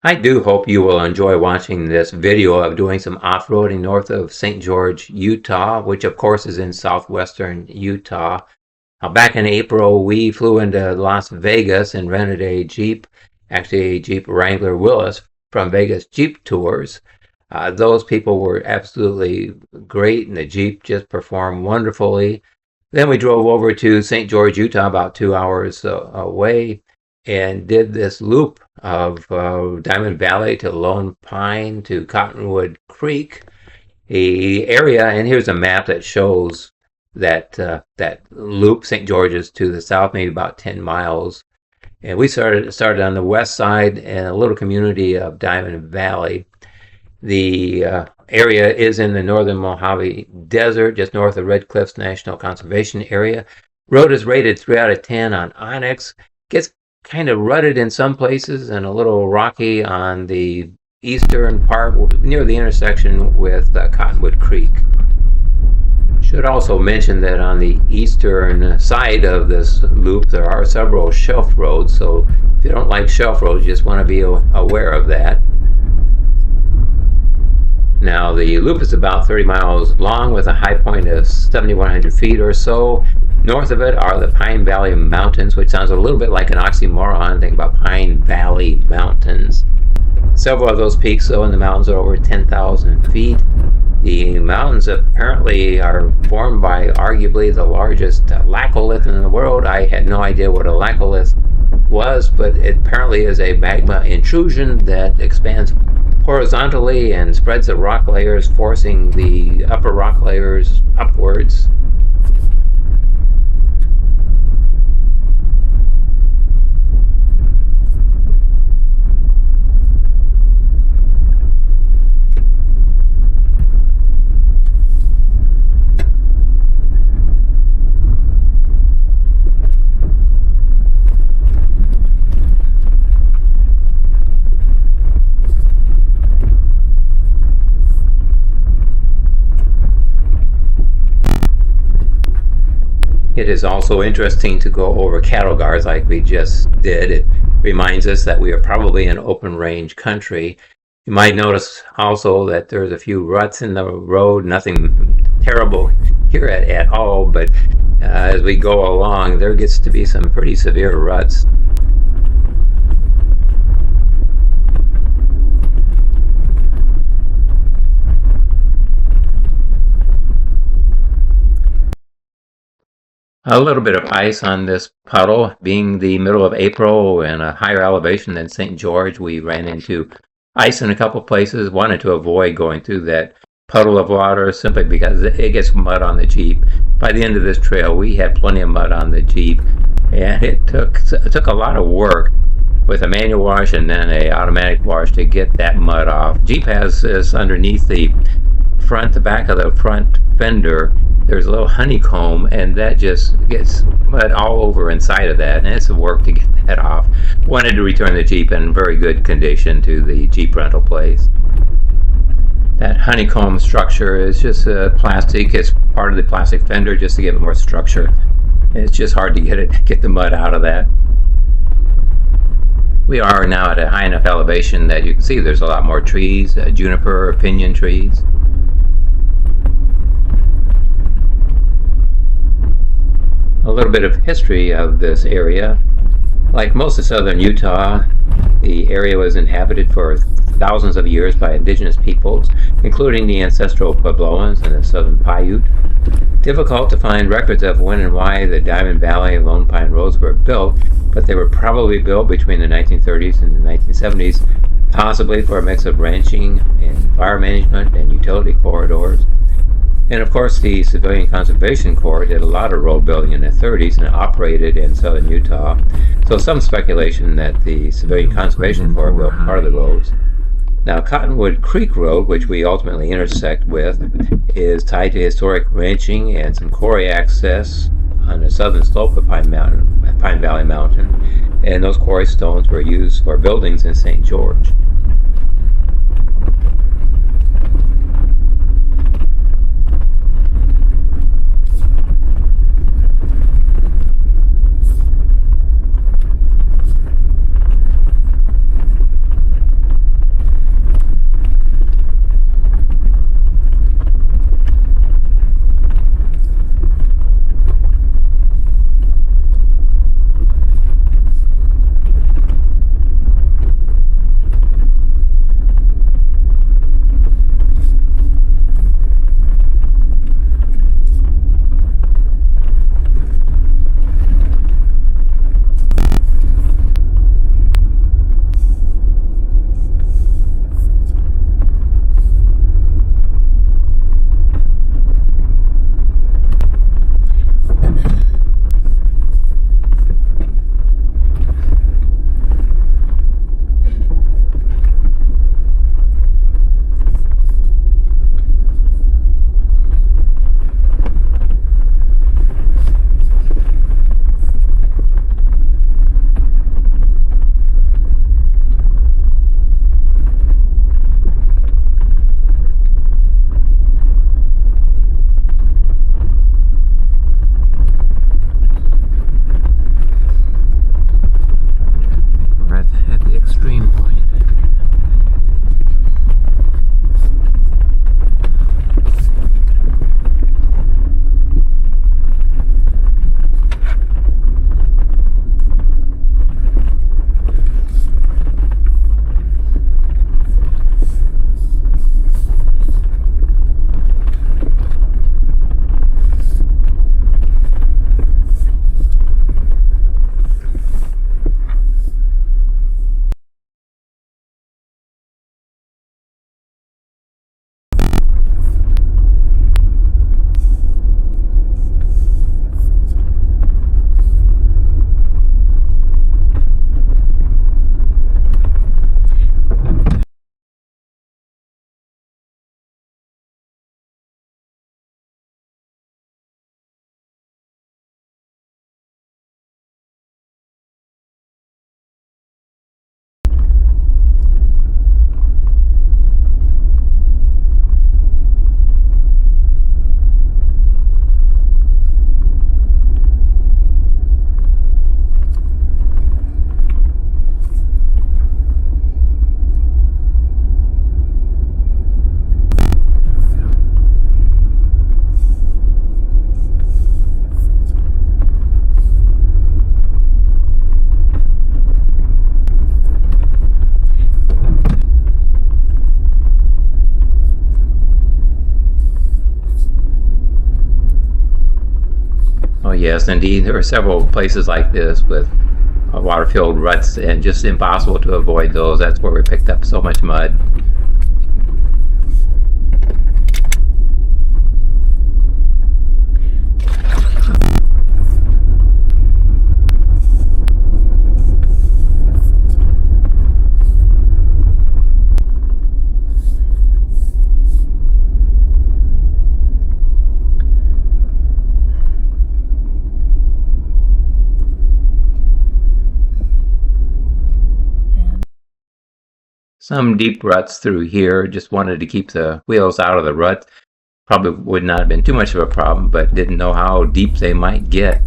I do hope you will enjoy watching this video of doing some off-roading north of St. George, Utah, which of course is in southwestern Utah. Back in April, we flew into Las Vegas and rented a Jeep, actually a Jeep Wrangler Willys from Vegas Jeep Tours. Those people were absolutely great, and the Jeep just performed wonderfully. Then we drove over to St. George, Utah, about 2 hours away, and did this loop of Diamond Valley to Lone Pine to Cottonwood Creek, a area. And here's a map that shows that loop. St. George's to the south, maybe about 10 miles. And we started on the west side in a little community of Diamond Valley. The area is in the northern Mojave Desert, just north of Red Cliffs National Conservation Area. Road is rated 3 out of 10 on Onyx. Gets kind of rutted in some places and a little rocky on the eastern part near the intersection with Cottonwood Creek. Should also mention that on the eastern side of this loop there are several shelf roads, so if you don't like shelf roads, you just want to be aware of that. Now, the loop is about 30 miles long with a high point of 7,100 feet or so. North of it are the Pine Valley Mountains, which sounds a little bit like an oxymoron. Think about Pine Valley Mountains. Several of those peaks, though, in the mountains are over 10,000 feet. The mountains apparently are formed by arguably the largest laccolith in the world. I had no idea what a laccolith was, but it apparently is a magma intrusion that expands horizontally and spreads the rock layers, forcing the upper rock layers upwards. It is also interesting to go over cattle guards like we just did. It reminds us that we are probably in open range country. You might notice also that there's a few ruts in the road, nothing terrible here at all, but as we go along, there gets to be some pretty severe ruts. A little bit of ice on this puddle. Being the middle of April and a higher elevation than St. George, we ran into ice in a couple places. Wanted to avoid going through that puddle of water simply because it gets mud on the Jeep. By the end of this trail, we had plenty of mud on the Jeep, and it took a lot of work with a manual wash and then a automatic wash to get that mud off. Jeep has this underneath the back of the front fender. There's a little honeycomb, and that just gets mud all over inside of that, and it's a work to get that off. Wanted to return the Jeep in very good condition to the Jeep rental place. That honeycomb structure is just plastic. It's part of the plastic fender just to give it more structure. It's just hard to get the mud out of that. We are now at a high enough elevation that you can see there's a lot more trees, juniper or pinyon trees. A little bit of history of this area. Like most of southern Utah, the area was inhabited for thousands of years by indigenous peoples, including the ancestral Puebloans and the southern Paiute. Difficult to find records of when and why the Diamond Valley and Lone Pine roads were built, but they were probably built between the 1930s and the 1970s, possibly for a mix of ranching and fire management and utility corridors. And of course, the Civilian Conservation Corps did a lot of road building in the 30s and operated in southern Utah. So some speculation that the Civilian Conservation Corps built part of the roads. Now, Cottonwood Creek Road, which we ultimately intersect with, is tied to historic ranching and some quarry access on the southern slope of Pine Valley Mountain. And those quarry stones were used for buildings in St. George. Yes, indeed. There are several places like this with water-filled ruts, and just impossible to avoid those. That's where we picked up so much mud. Some deep ruts through here. Just wanted to keep the wheels out of the rut. Probably would not have been too much of a problem, but didn't know how deep they might get.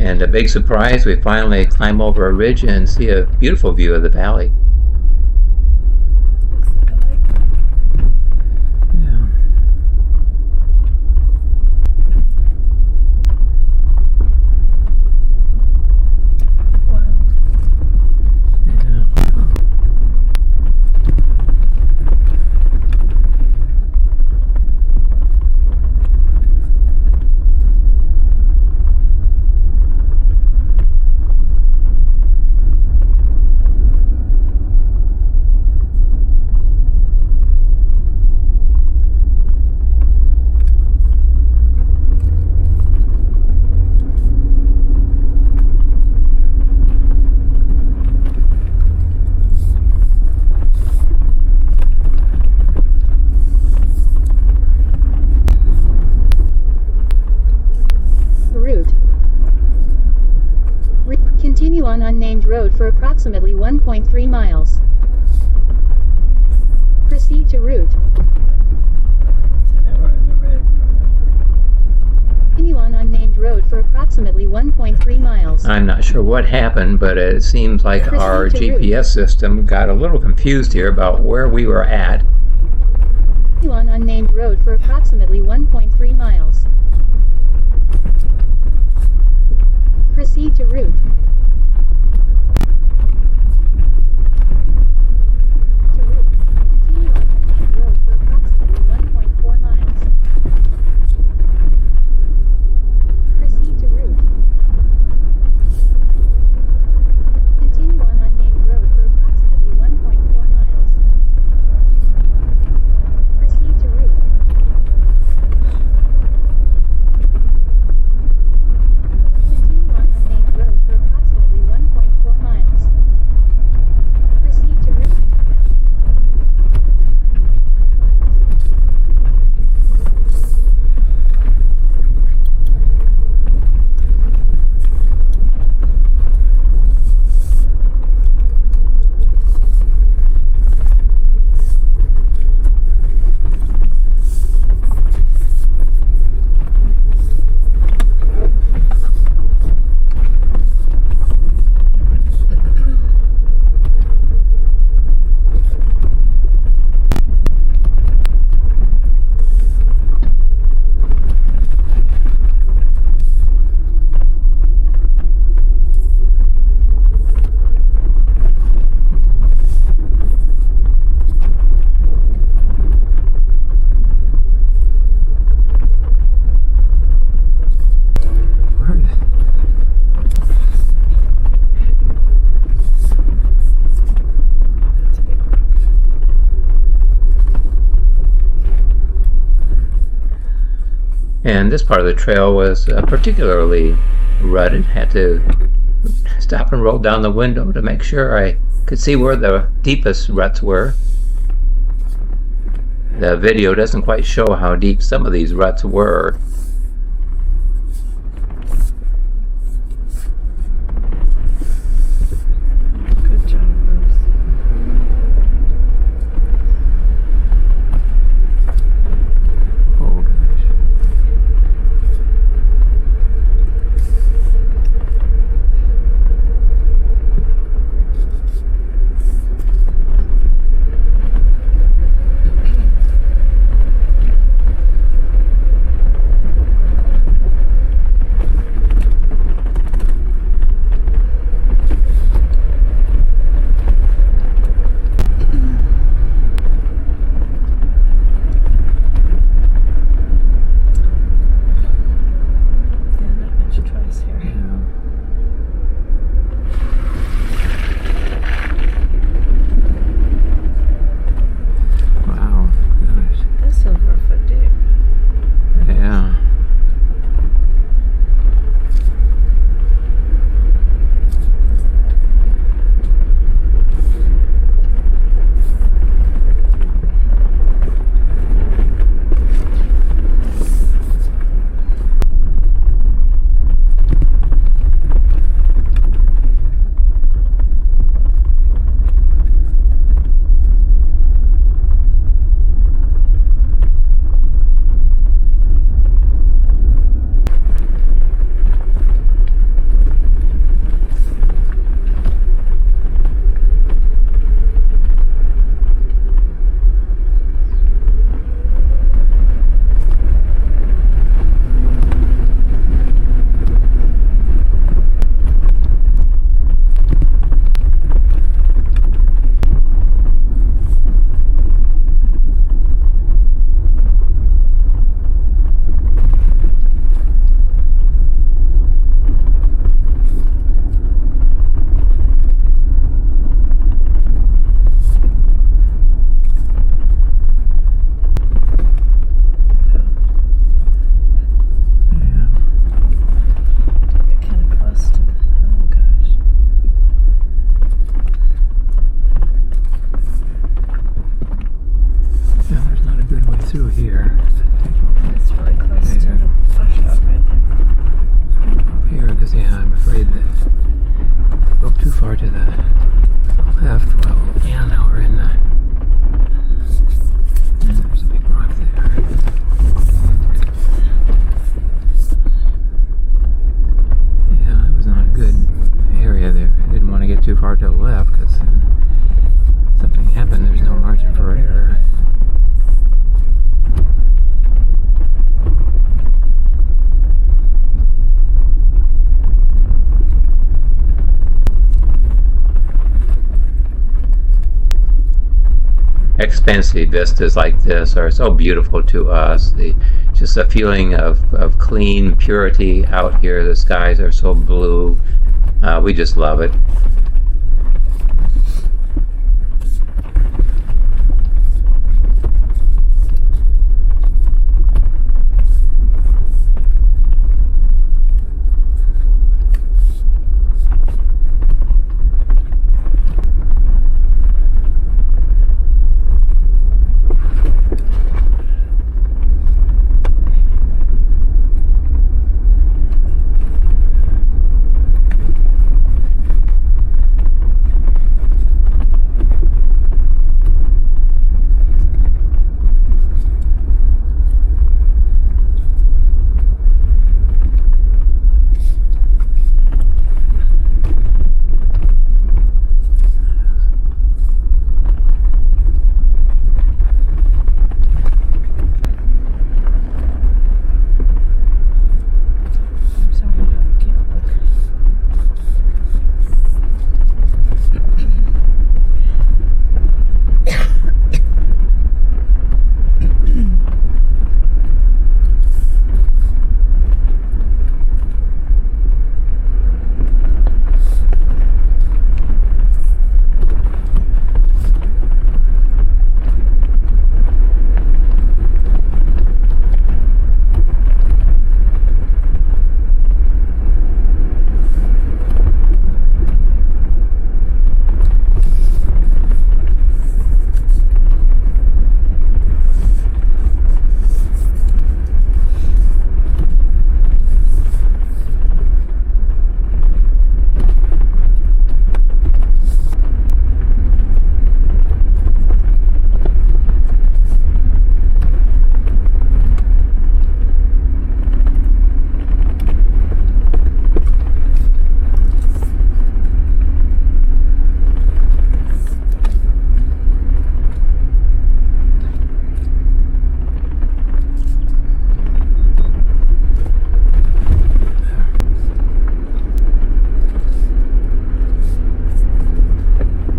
And a big surprise, we finally climb over a ridge and see a beautiful view of the valley. Looks like a lake. Yeah. Wow. Yeah. Route. Continue on unnamed road for approximately 1.3 miles. Proceed to route. So now we're in the red. Continue on unnamed road for approximately 1.3 miles. I'm not sure what happened, but it seems like Proceed our to route. GPS system got a little confused here about where we were at. Continue on unnamed road for approximately 1.3 miles. Proceed to route. To route. Continue on unnamed road for approximately 1.4 miles. Proceed to route. Continue on unnamed road for approximately 1.4 miles. Proceed to route. Continue on unnamed road for And this part of the trail was particularly rutted. Had to stop and roll down the window to make sure I could see where the deepest ruts were. The video doesn't quite show how deep some of these ruts were. Good job, Bruce. Oh gosh. Yeah, not much choice here. Wow. Gosh. That's over a foot deep. Yeah. Get kind of close to the. Oh gosh. Yeah, there's not a good way through here. It's really close to Yeah. the washout right there. Up here, because I'm afraid that if I go too far to the left. Well, yeah, now we're in the. And there's a big rock there. Yeah, that was not a good area there. I didn't want to get too far to the left because something happened. There's no margin for error. Expansive vistas like this are so beautiful to us. Just a feeling of clean purity out here. The skies are so blue. We just love it.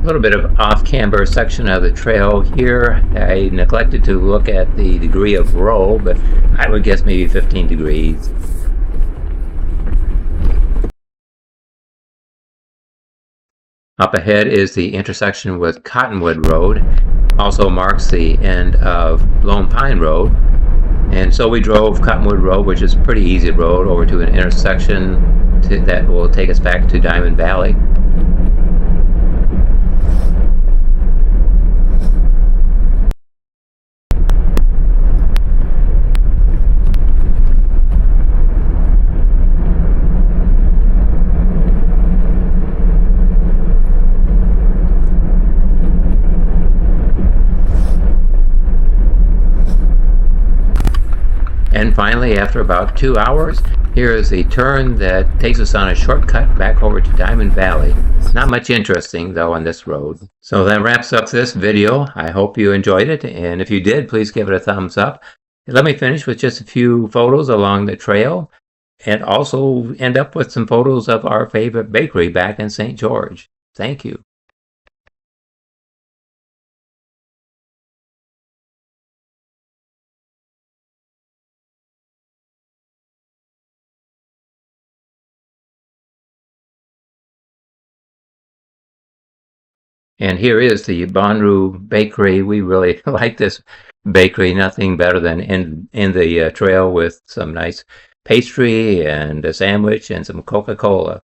A little bit of off-camber section of the trail here. I neglected to look at the degree of roll, but I would guess maybe 15 degrees. Up ahead is the intersection with Cottonwood Road. Also marks the end of Lone Pine Road. And so we drove Cottonwood Road, which is a pretty easy road, over to an intersection that will take us back to Diamond Valley. And finally, after about 2 hours, here is a turn that takes us on a shortcut back over to Diamond Valley. Not much interesting, though, on this road. So that wraps up this video. I hope you enjoyed it, and if you did, please give it a thumbs up. Let me finish with just a few photos along the trail, and also end up with some photos of our favorite bakery back in St. George. Thank you. And here is the Bonnroo Bakery. We really like this bakery. Nothing better than in the trail with some nice pastry and a sandwich and some Coca-Cola.